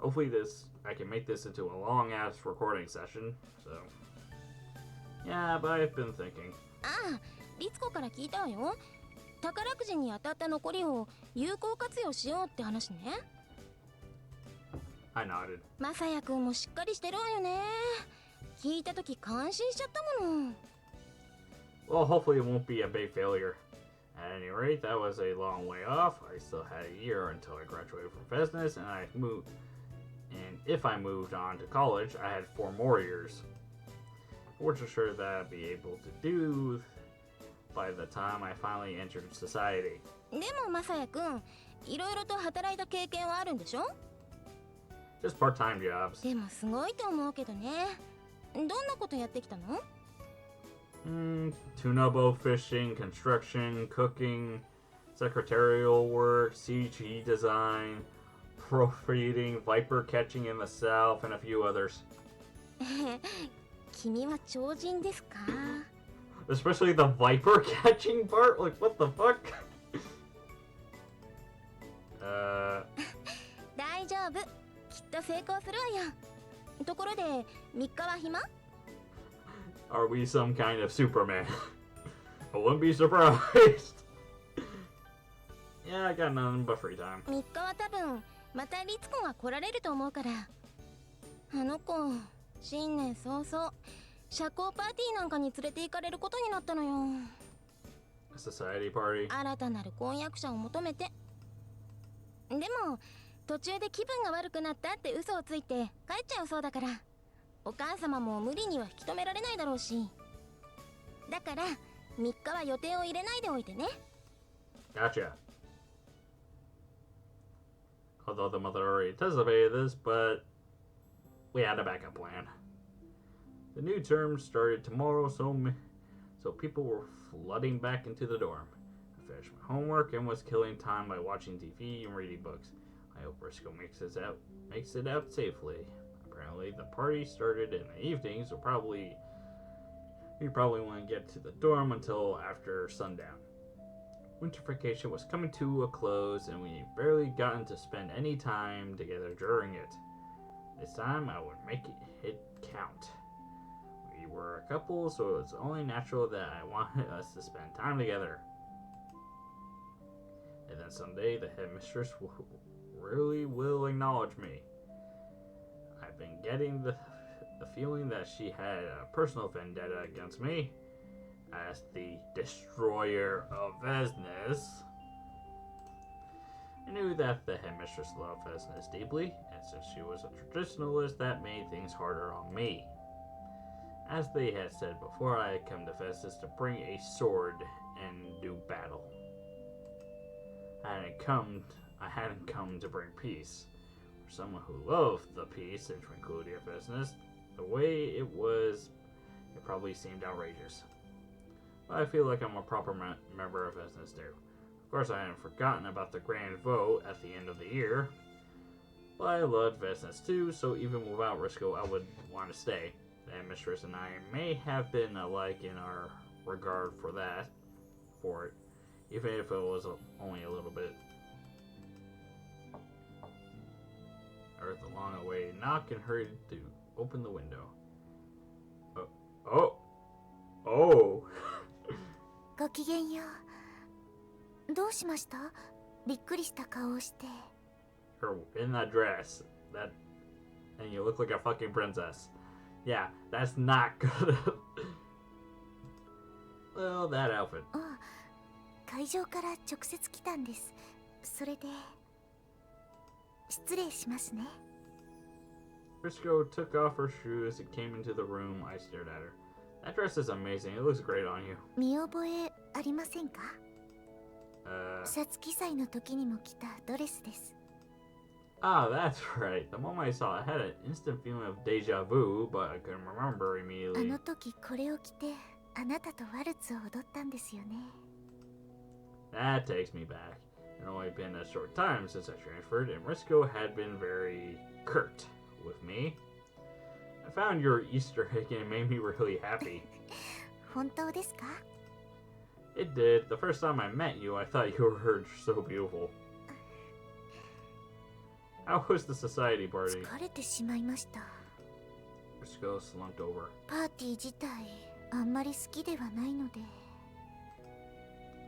Hopefully I can make this into a long-ass recording session, so... Yeah, but I've been thinking. ああ、リツコから聞いたわよ。宝くじに当たった残りを有効活用しようって話ね。I nodded. マサヤくんもしっかりしてるわよね。聞いたとき感心しちゃったもの。Well, hopefully it won't be a big failure. At any rate, that was a long way off. I still had a year until I graduated from business, and if I moved on to college, I had 4 more years. I wasn't sure that I'd be able to do by the time I finally entered society. でもマサヤくん、いろいろと働いた経験はあるんでしょ？ Just part-time jobs. でもすごいと思うけどね。どんなことやってきたの？ Tuna boat fishing, construction, cooking, secretarial work, CG design, proofreading, viper catching in the south, and a few others. 君は超人ですか？ Especially the viper catching part? Like, what the fuck? 大丈夫。きっと成功するわよ。ところで、3日は暇？ Are we some kind of Superman? I wouldn't be surprised. Yeah, I got nothing but free time. 3日は多分、またリツコが来られると思うから。あの子、新年早々、社交パーティーなんかに連れて行かれることになったのよ。A society party. 新たなる婚約者を求めて。でも、途中で気分が悪くなったって嘘をついて帰っちゃうそうだから。お母様も無理には引き止められないだろうし。だから、3日は予定を入れないでおいてね。Gotcha. Although the mother already anticipated this, but we had a backup plan. The new term started tomorrow, so people were flooding back into the dorm. I finished my homework and was killing time by watching TV and reading books. I hope Briscoe makes it out safely. Apparently, the party started in the evening, so we probably won't get to the dorm until after sundown. Winter vacation was coming to a close, and we barely gotten to spend any time together during it. This time, I would make it count. We were a couple, so it's only natural that I wanted us to spend time together. And then someday, the headmistress really will acknowledge me. I've been getting the feeling that she had a personal vendetta against me as the destroyer of Vesnes. I knew that the headmistress loved Vesnes deeply, and since she was a traditionalist, that made things harder on me. As they had said before, I had come to Vesnes to bring a sword and do battle. I hadn't come to bring peace. For someone who loved the peace and tranquility of Vesnes, the way it probably seemed outrageous. But I feel like I'm a proper member of Vesnes too. Of course, I hadn't forgotten about the grand vote at the end of the year. But I loved Vesnes too, so even without Risco, I would want to stay. The headmistress and I may have been alike in our regard for it, even if it was only a little bit. I heard the long-awaited knock and hurried to open the window. Oh! ごきげんよう。どうしました？びっくりした顔をして。 Her in that dress, and you look like a fucking princess. Yeah, that's not good. Well, that outfit. あ、会場から直接来たんです。それで失礼しますね。 Briscoe took off her shoes and came into the room. I stared at her. That dress is amazing. It looks great on you. 見覚えありませんか？皐月祭の時にも着たドレスです。 Ah, that's right. The moment I saw it, I had an instant feeling of deja vu, but I couldn't remember あ immediately. の時これを着てあなたとワルツを踊ったんですよね。 That takes me back. It had only been a short time since I transferred, and Risco had been very curt with me. I found your Easter egg and it made me really happy. 本当ですか？ It did. The first time I met you, I thought you were so beautiful. How was the society 疲 party? れてしまいました。 Briscoe slumped over. パーティー自体あんまり好きではないので、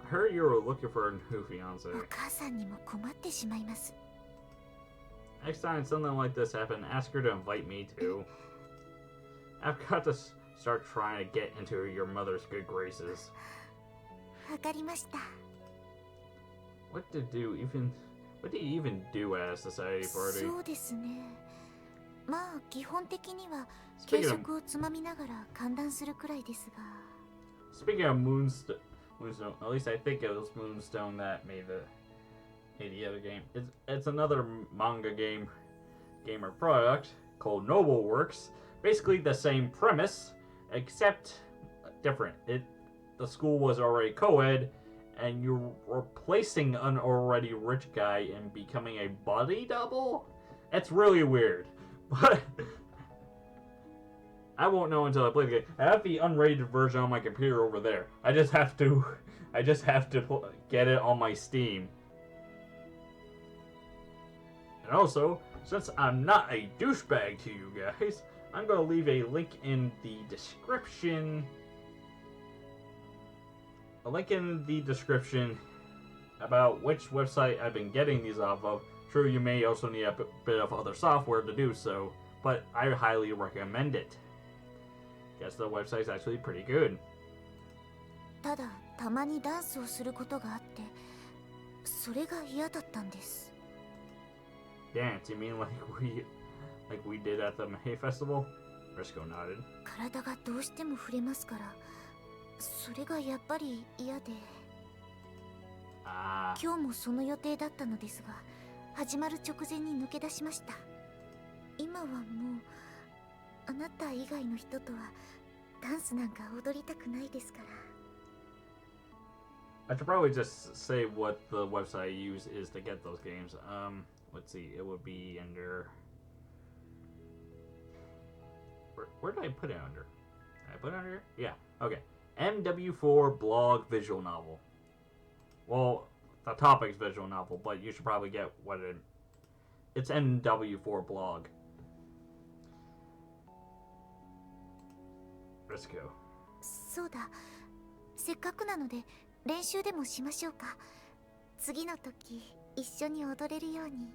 I heard you were looking for a new お fiance. 母さんにも困ってしまいます。 Next time something like this happens, ask her to invite me too. I've got to start trying to get into your mother's good graces. わかりました。 What do you even do at a society party? そうですね。まあ基本的には軽 Speaking of, 食をつまみながら歓談するくらいですが。 speaking of Moonstone, at least I think it was Moonstone that made the other game. It's another manga gamer product called Noble Works. Basically the same premise, except different. The school was already co-ed, and you're replacing an already rich guy and becoming a body double? It's really weird. But I won't know until I play the game. I have the unrated version on my computer over there. I just have to get it on my Steam. And also, since I'm not a douchebag to you guys, I'm going to leave a link in the description. A link in the description about which website I've been getting these off of. True, you may also need a bit of other software to do so, but I highly recommend it. Guess the website's actually pretty good. ただたまにダンスをすることがあって、それが嫌だったんです。 Dance? You mean like we did at the May Festival? Briscoe nodded. 体がどうしても触れますから、それがやっぱり嫌で。 Ah, 今日もその予定だったのですが、始まる直前に抜け出しました。今はもうあなた以外の人とはダンスなんか踊りたくないですから。 I should probably just say what the website I use is to get those games. Let's see, it would be under. Where did I put it under? Did I put it under? Yeah, okay. MW4 blog visual novel. Well, the topic's visual novel, but you should probably get what it. It's MW4 blog. Briscoe. そうだ、せっかくなので練習でもしましょうか。次の時一緒に踊れるように。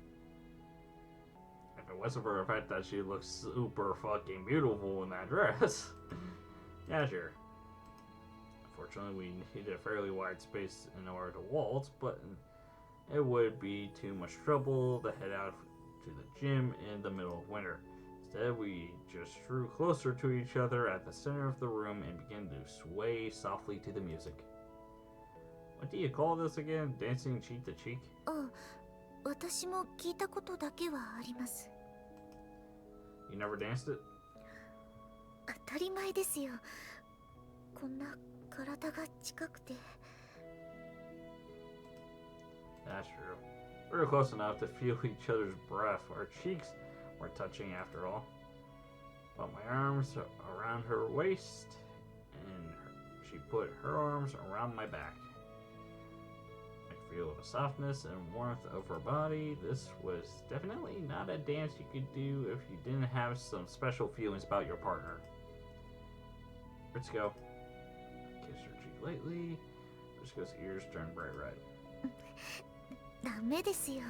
If it wasn't for the fact that she looks super fucking beautiful in that dress. Yeah, sure. Unfortunately, we need a fairly wide space in order to waltz, but it would be too much trouble to head out to the gym in the middle of winter. Instead, we just drew closer to each other at the center of the room and began to sway softly to the music. What do you call this again? Dancing cheek to cheek? あ、私も聞いたことだけはあります。 You never danced it? 当たり前ですよ。こんな体が近くて。 That's true. We were close enough to feel each other's breath. Our cheeks were touching after all. But my arms around her waist, and she put her arms around my back. I could feel the softness and warmth of her body. This was definitely not a dance you could do if you didn't have some special feelings about your partner. Let's go. Kiss her cheek lightly. Briscoe's ears turned bright red. ダメですよ。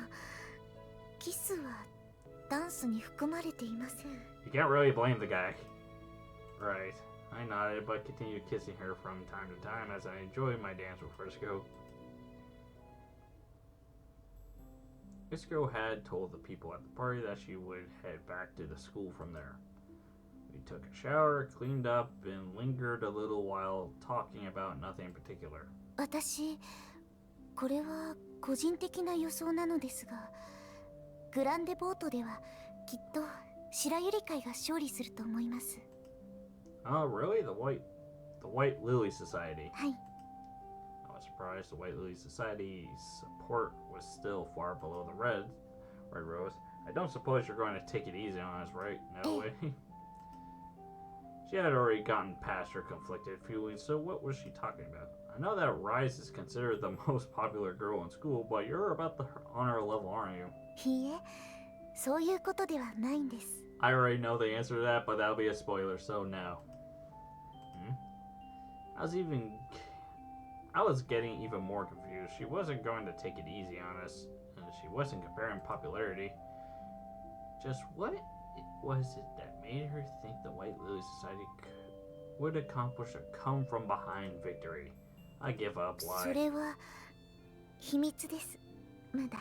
キスはダンスに含まれていません。 You can't really blame the guy. Right. I nodded, but continued kissing her from time to time as I enjoyed my dance with Briscoe. Briscoe had told the people at the party that she would head back to the school from there. We took a shower, cleaned up, and lingered a little while talking about nothing in particular. 私、これは個人的な予想なのですが、グランデボートではきっと白百合会が勝利すると思います。 Oh, really? The White Lily Society. はい。 I was surprised the White Lily Society's support was still far below the Red Rose. I don't suppose you're going to take it easy on us, right? No way. She had already gotten past her conflicted feelings, so what was she talking about? I know that Rise is considered the most popular girl in school, but you're about the honor level, aren't you? いいえ、そういうことではないんです。 I already know the answer to that, but that'll be a spoiler, so no. I was getting even more confused. She wasn't going to take it easy on us, and she wasn't comparing popularity. Just what was it that made her think the White Lily Society would accomplish a come-from-behind victory? I give up. Why? それは秘密です。まだ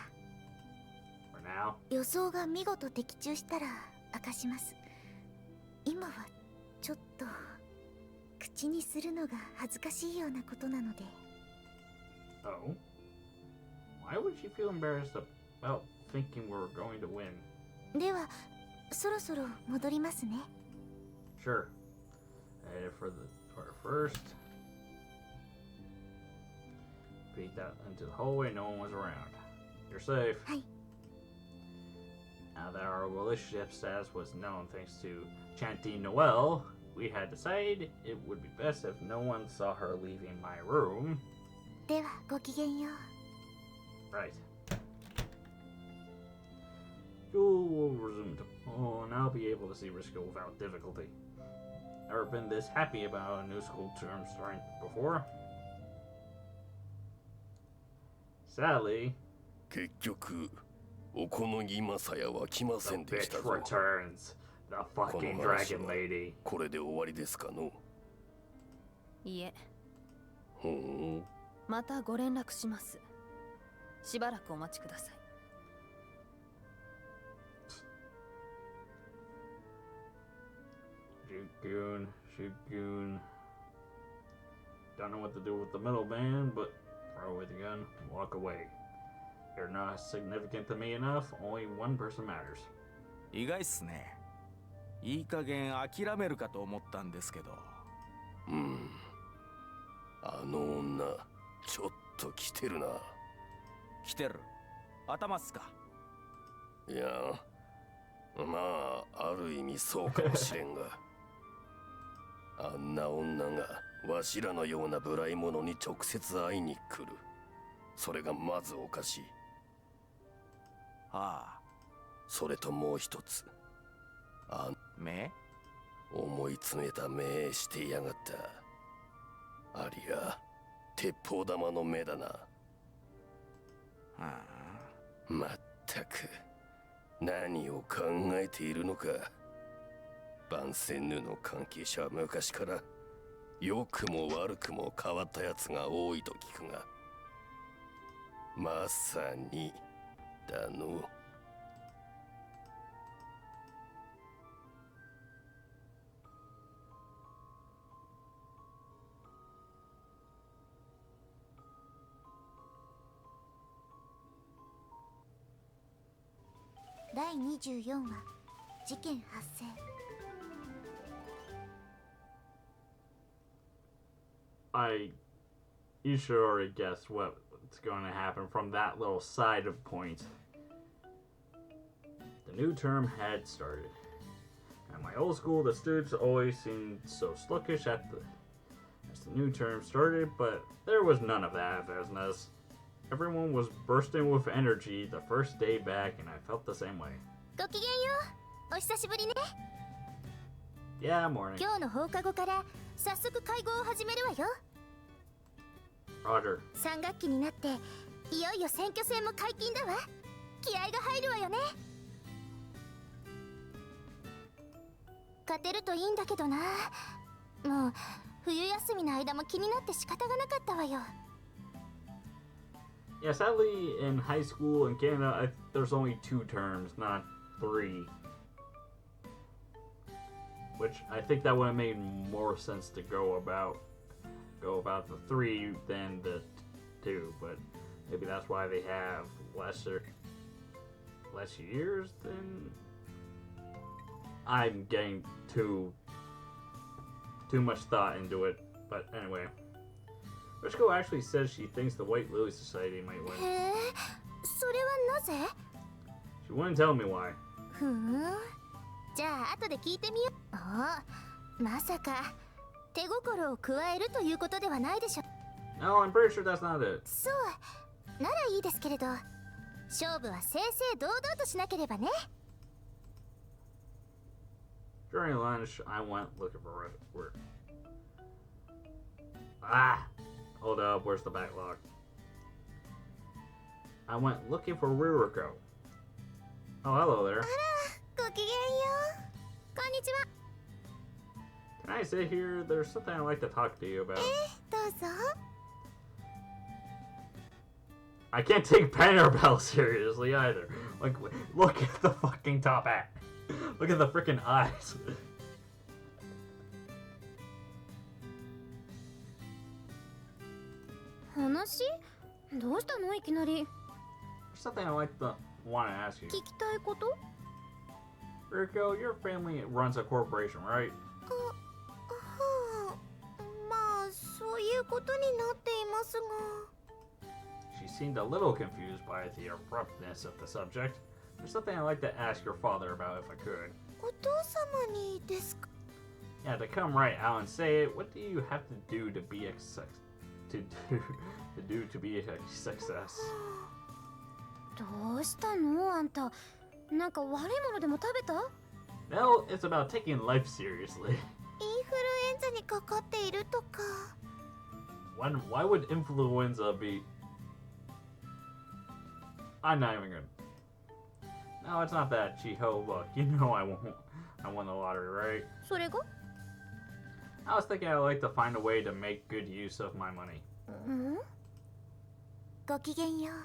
For now? 予想が見事的中したら明かします。今はちょっと口にするのが恥ずかしいようなことなので。 Oh? Why would she feel embarrassed about thinking we're going to win? ではそろそろ戻りますね。 Sure. For first, peeked out into the hallway. No one was around. You're safe. はい。 Now that our relationship status was known thanks to Chanty Noel, we had decided it would be best if no one saw her leaving my room. ではごきげんよう。 Right. School will resume tomorrow, and I'll be able to see Risco without difficulty. Never been this happy about a new school term starting before. Sadly, 結局おこのぎまさやは来ませ the んでした bitch ぞ。 returns. The fucking dragon lady. これで終わりですかの。いえ、ほう。またご連絡します。しばらくお待ちください。Shoot goon. Don't know what to do with the middleman, but throw away the gun and walk away. You're not significant to me enough. Only one person matters. 意外っすね。いい加減諦めるかと思ったんですけど。うん。あの女ちょっと来てるな。来てる。頭っすか。いや、まあある意味そうかもしれんが。あんな女がわしらのような無頼者に直接会いに来る。それがまずおかしい。はあ。それともう一つ。目？思い詰めた目してやがった。ありゃ鉄砲玉の目だな。はあ。まったく何を考えているのか。万仙ヌの関係者は昔から良くも悪くも変わったやつが多いと聞くが、まさにだの。第24話事件発生。 You should already guess what's going to happen from that little side of point. The new term had started. At my old school, the students always seemed so sluggish as the new term started, but there was none of that business. Everyone was bursting with energy the first day back, and I felt the same way. ごきげんよう。お久しぶりね。 Yeah, morning. 今日の放課後から早速会合を始めるわよ。 Roger. 3学期になっていよいよ選挙戦も解禁だわ。気合が入るわよね。勝てるといいんだけどな。もう冬休みの間も気になって仕方がなかったわよ。 Yeah, sadly, in high school in Canada, there's only 2 terms, not 3. Which I think that would have made more sense to go about the 3 than the 2, but maybe that's why they have less years than. I'm getting too much thought into it, but anyway. Rishko actually says she thinks the White Lily Society might win. へえ、それはなぜ？ She wouldn't tell me why. ふん。じゃあ後で聞いてみよう。あ、まさか手心を加えるということではないでしょ。 No, I'm pretty sure that's not it. そうならいいですけれど、勝負は正々堂々としなければね。During lunch, I went looking for work. Hold up, where's the backlog? I went looking for Ririko. Oh, hello there. ごきげんよう。こんにちは。 Can I sit here? There's something I'd like to talk to you about. どうぞ。 I can't take Panarbell seriously either. Like, look at the fucking top hat. Look at the freaking eyes. 話どうしたのいきなり。 Something I like to want to ask you. 聞きたいこと？ Ririko, your family runs a corporation, right? はあ、まあそういうことになっていますが。 She seemed a little confused by the abruptness of the subject. There's something I'd like to ask your father about if I could. お父様にですか？ Yeah, to come right out and say it, what do you have to do to be a to be a success? どうしたのあんた。なんか悪いものでも食べた？ No, it's about taking life seriously. インフルエンザにかかっているとか。 Why would influenza be... I'm not even gonna... No, it's not that, Chiho. Look, you know I won the lottery, right? それが？ I was thinking I'd like to find a way to make good use of my money. ん？ごきげんよう。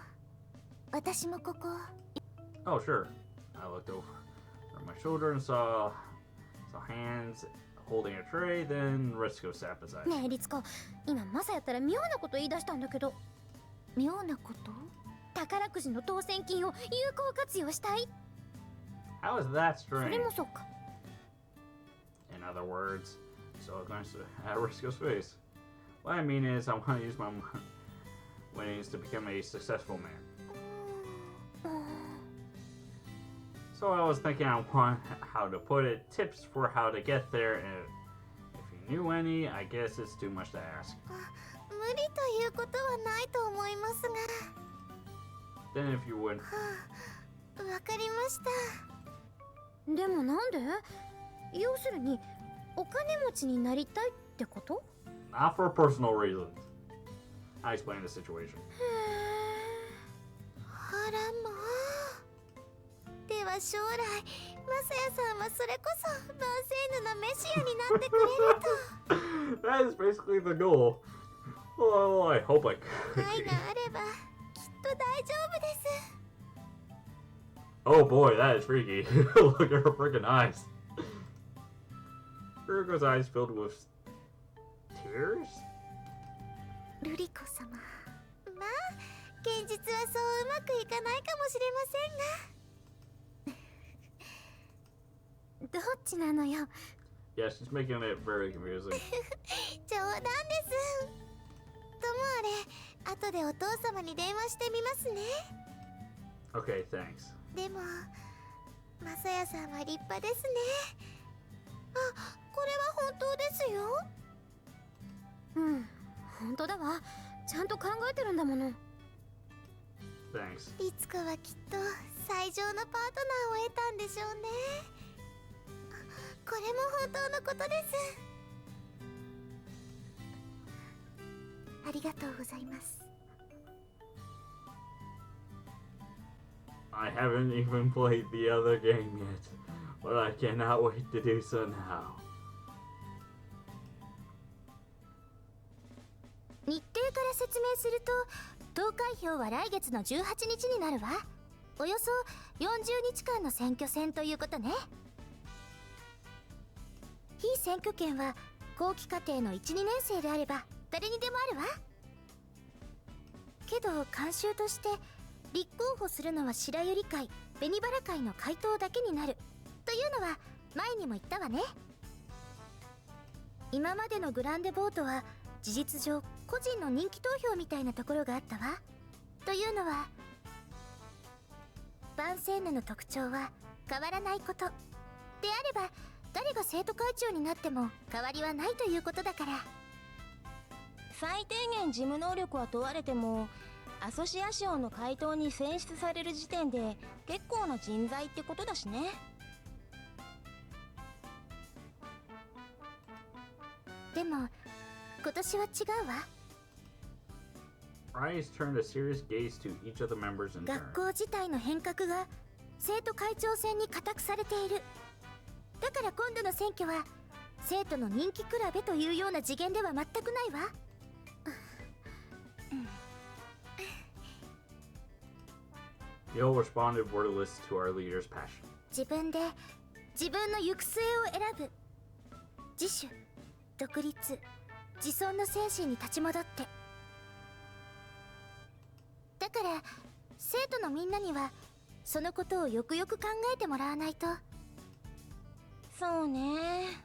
私もここ。 Oh, sure. I looked over my shoulder and saw hands holding a tray, then Risco sat beside me. ねえリツコ、今マサやったら妙なこと言い出したんだけど。妙なこと？宝くじの当選金を有効活用したい。 How is that それ strange? もそうか。 In other words, so I glanced at Risco's face. What I mean is, I want to use my winnings to become a successful man. So I was thinking on how to put it, tips for how to get there, and if you knew any, I guess it's too much to ask. 無理ということはないと思いますが。 Then if you would... わかりました。でもなんで？要するにお金持ちになりたいってこと？ Not for personal reasons. I explained the situation. あらまあ。では将来、マサヤさんはそれこそバーセーヌのメシアになってくれると。 That is basically the goal. Well, I hope I could. 愛があればきっと大丈夫です。 Oh boy, that is freaky. Look at her freaking eyes. Virgo's eyes filled with tears? ルリコ様。まあ、現実はそううまくいかないかもしれませんが。 どっちなのよ。 Yeah, she's making it very confusing. 冗談です。ともあれ、後でお父様に電話してみますね。 Okay, thanks. でも、マサヤさんは立派ですね。あ、これは本当ですよ。うん、本当だわ。ちゃんと考えてるんだもの。 Thanks. リツコはきっと最上のパートナーを得たんでしょうね。これも本当のことです。ありがとうございます。 I haven't even played the other game yet, but I cannot wait to do so now. 日程から説明すると、投開票は来月の18日になるわ。およそ40日間の選挙戦ということね。非選挙権は後期課程の 1,2 年生であれば誰にでもあるわ。けど慣習として立候補するのは白百合会、紅原会の会頭だけになるというのは前にも言ったわね。今までのグランデボートは事実上個人の人気投票みたいなところがあったわ。というのはバンセーヌの特徴は変わらないことであれば、誰が生徒会長になっても変わりはないということだから。最低限事務能力は問われても、アソシアションの会頭に選出される時点で結構な人材ってことだしね。でも今年は違うわ。 Rise turned a serious gaze to each of the members in turn. 学校自体の変革が生徒会長選に固くされている。だから今度の選挙は生徒の人気比べというような次元では全くないわ。Gil responded wordless to our leader's passion. 自分で自分の行く末を選ぶ。自主、独立、自尊の精神に立ち戻って。だから生徒のみんなにはそのことをよくよく考えてもらわないと。そうね。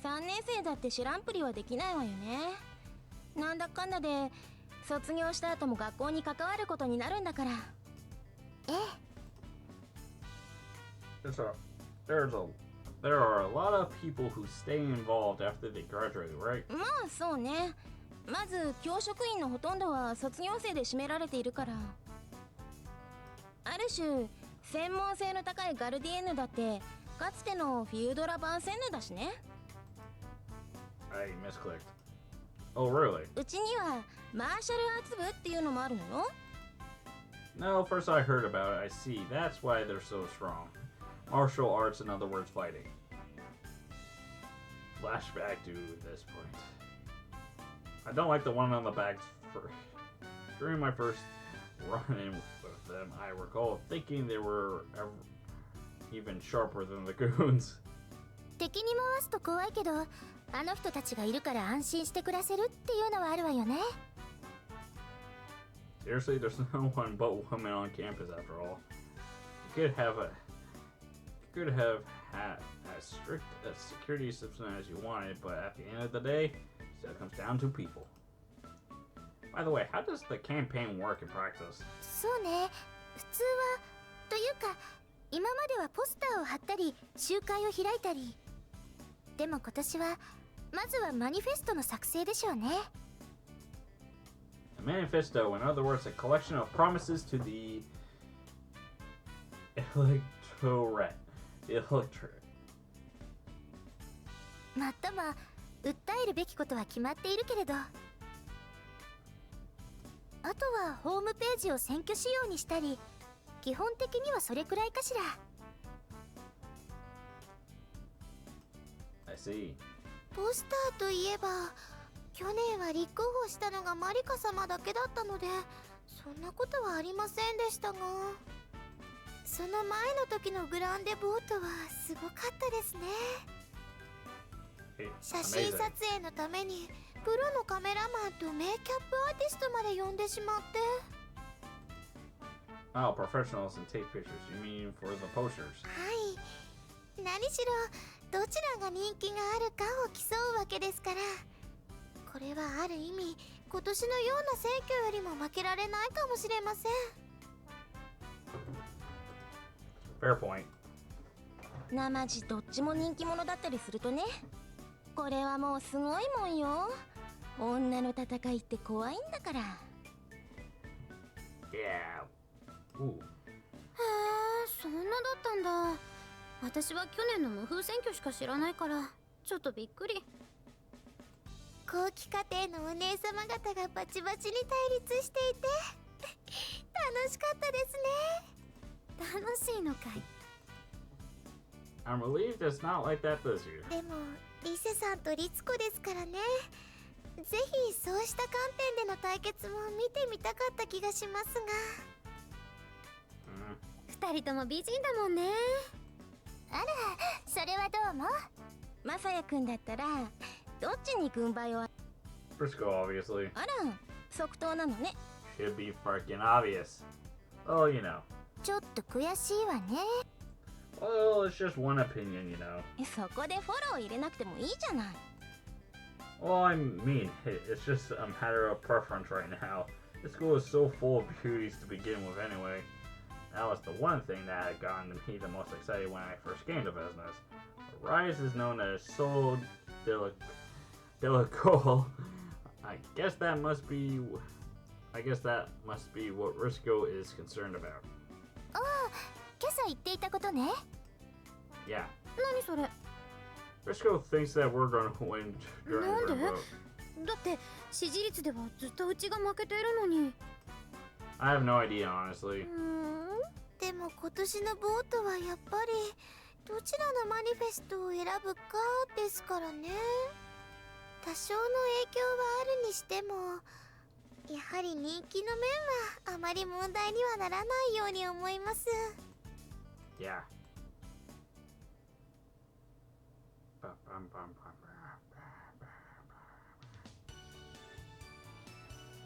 3年生だって知らんぷりはできないわよね。なんだかんだで卒業した後も学校に関わることになるんだから。ええ。There are a lot of people who stay involved after they graduate, right? まあそうね。まず教職員のほとんどは卒業生で占められているから。ある種専門性の高いガルディエンヌだってかつてのフィードラ・バンセンヌだしね。I misclicked. Oh, really? うちにはマーシャルアーツ部っていうのもあるのよ。No, first I heard about it. I see. That's why they're so strong. Martial arts, in other words, fighting. Flashback to this point. I don't like the one on the back. During my first run-in with them, I recall thinking they were even sharper than the goons. 敵に回すと怖いけど、あの人たちがいるから安心して暮らせるっていうのはあるわよね。Seriously, there's no one but women on campus after all. You could have had as strict a security system as you wanted, but at the end of the day, it still comes down to people. By the way, how does the campaign work in practice? そうね。普通はというか今まではポスターを貼ったり集会を開いたり。でも今年はまずはマニフェストの作成でしょうね。A manifesto, in other words, a collection of promises to the electorate. The electorate. まったも訴えるべきことは決まっているけれど、あとはホームページを選挙仕様にしたり、基本的にはそれくらいかしら。I see. ポスターといえば去年は立候補したのがマリカ様だけだったのでそんなことはありませんでしたが、その前の時のグランデボートはすごかったですね。 Hey, 写真 amazing. 撮影のためにプロのカメラマンとメイキャップアーティストまで呼んでしまって。 Oh, professionals and take pictures. You mean for the posters? はい、何しろどちらが人気があるかを競うわけですから、これはある意味今年のような選挙よりも負けられないかもしれません。 Fair point. なまじどっちも人気者だったりするとね。これはもうすごいもんよ。女の戦いって怖いんだから。Yeah. Ooh. へえ、そんなだったんだ。私は去年の無風選挙しか知らないからちょっとびっくり。後期課程のお姉様方がバチバチに対立していて楽しかったですね。楽しいのかい。I'm relieved it's not like that this year. でもリセさんとリツコですからね。ぜひそうした観点での対決も見てみたかった気がしますが。二人とも美人だもんね。あら、それはどうも。まさやくんだったらどっちに軍配を。 Briscoe, obviously. あら、即答なのね。 Should be freaking obvious. Oh, you know. ちょっと悔しいわね。 Well, it's just one opinion, you know. そこでフォロー入れなくてもいいじゃない。 Well, I mean, it's just a matter of preference right now. This school is so full of beauties to begin with anyway. That was the one thing that had gotten me the most excited when I first came to business. Rise is known as Sol Delacour. I guess that must be what Risco is concerned about. ああ、今朝言っていたことね。 Yeah. 何それ。Briscoe thinks that we're gonna win during the Nande? vote. だって支持率ではずっとうちが負けているのに。 I have no idea, honestly. でも今年のボートはやっぱりどちらのマニフェストを選ぶかですからね。多少の影響はあるにしても、やはり人気の面はあまり問題にはならないように思います。 Yeah.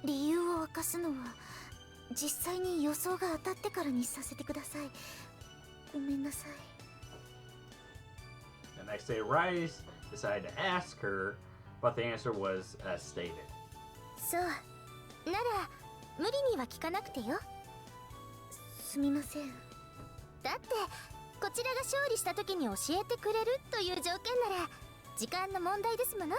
理由を明かすのは実際に予想が当たってからにさせてください。ごめんなさい。 The next day, Rice decided to ask her, but the answer was as stated. そうなら無理には聞かなくてよ。すみません。だってこちらが勝利した時に教えてくれるという条件なら時間の問題ですもの。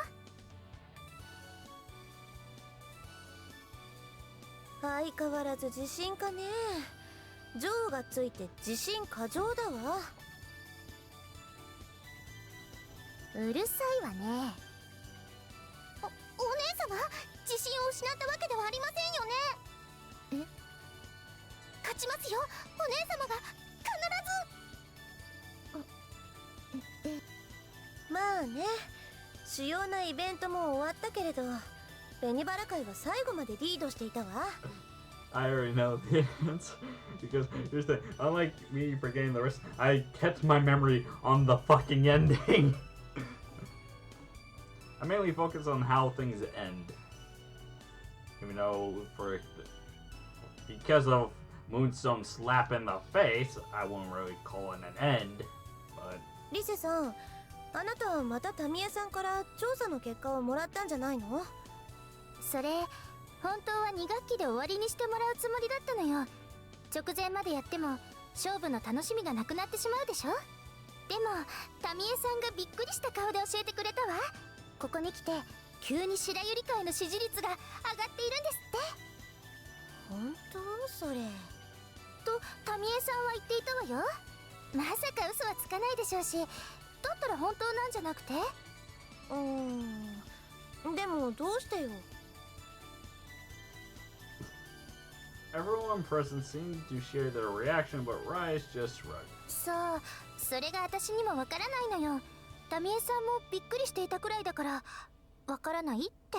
相変わらず自信かね。ジョーがついて自信過剰だわ。うるさいわね。お姉様、自信を失ったわけではありませんよね。勝ちますよ、お姉様が必ず。まあね、主要なイベントも終わったけれど、紅バラ会は最後までリードしていたわ。 I already know the answer because here's the unlike me forgetting the rest, I kept my memory on the fucking ending. I mainly focus on how things end. Even though because of Moonstone's slap in the face, I won't really call it an end. But リセさん、あなたはまたタミエさんから調査の結果をもらったんじゃないの？それ本当は2学期で終わりにしてもらうつもりだったのよ。直前までやっても勝負の楽しみがなくなってしまうでしょ。でもタミエさんがびっくりした顔で教えてくれたわ。ここに来て急に白百合会の支持率が上がっているんですって。本当それ？とタミエさんは言っていたわよ。まさか嘘はつかないでしょうし、だったら本当なんじゃなくて？でもどうしてよ。 everyone present seemed to share their reaction, but Rice just shrugged. そう、それが私にもわからないのよ。タミエさんもびっくりしていたくらいだからわからないって。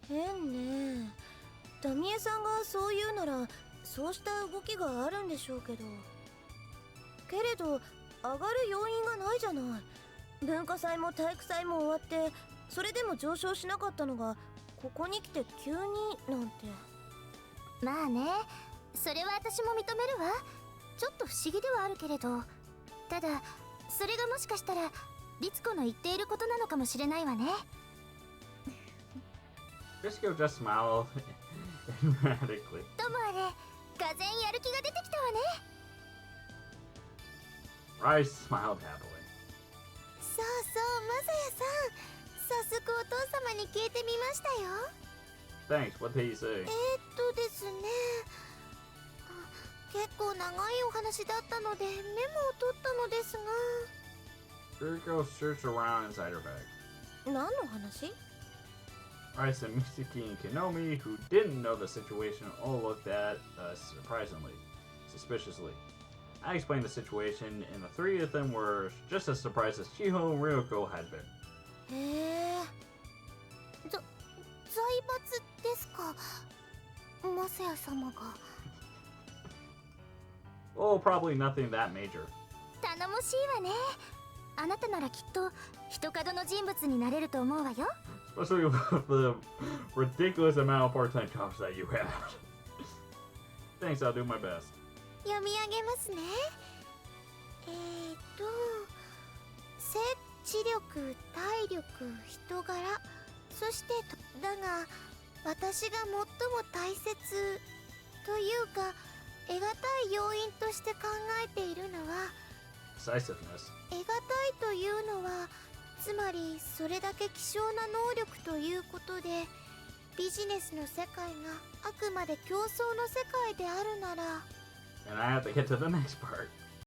変ね。タミエさんがそう言うならそうした動きがあるんでしょうけど、けれど上がる要因がないじゃない。文化祭も体育祭も終わってそれでも上昇しなかったのがここに来て急になんて。まあね、それは私も認めるわ。ちょっと不思議ではあるけれど、ただそれがもしかしたら律子の言っていることなのかもしれないわね。Briscoe just smiled emphatically. ともあれ、がぜんやる気が出てきたわね。Rice smiled happily. そうそう、マサヤさん、早速お父様に聞いてみましたよ。 Thanks, what did he say? ですね、結構長いお話だったのでメモを取ったのですが。 Briscoe searched around inside her bag. 何の話？ Rice and Mitsuki and Kinomi, who didn't know the situation, all looked at us suspiciously. I explained the situation, and the three of them were just as surprised as Chiho and Ryoko had been. へえ、財閥ですか、マサヤ様が。Oh, probably nothing that major. 頼もしいわね。あなたならきっと人角の人物になれると思うわよ。Especially with the ridiculous amount of part-time jobs that you have. Thanks, I'll do my best. 読み上げますね。接地力、体力、人柄、そしてだが私が最も大切というか得難い要因として考えているのは、 Decisiveness. 得難いというのはつまりそれだけ希少な能力ということで、ビジネスの世界があくまで競争の世界であるなら。 And I have to get to the next part.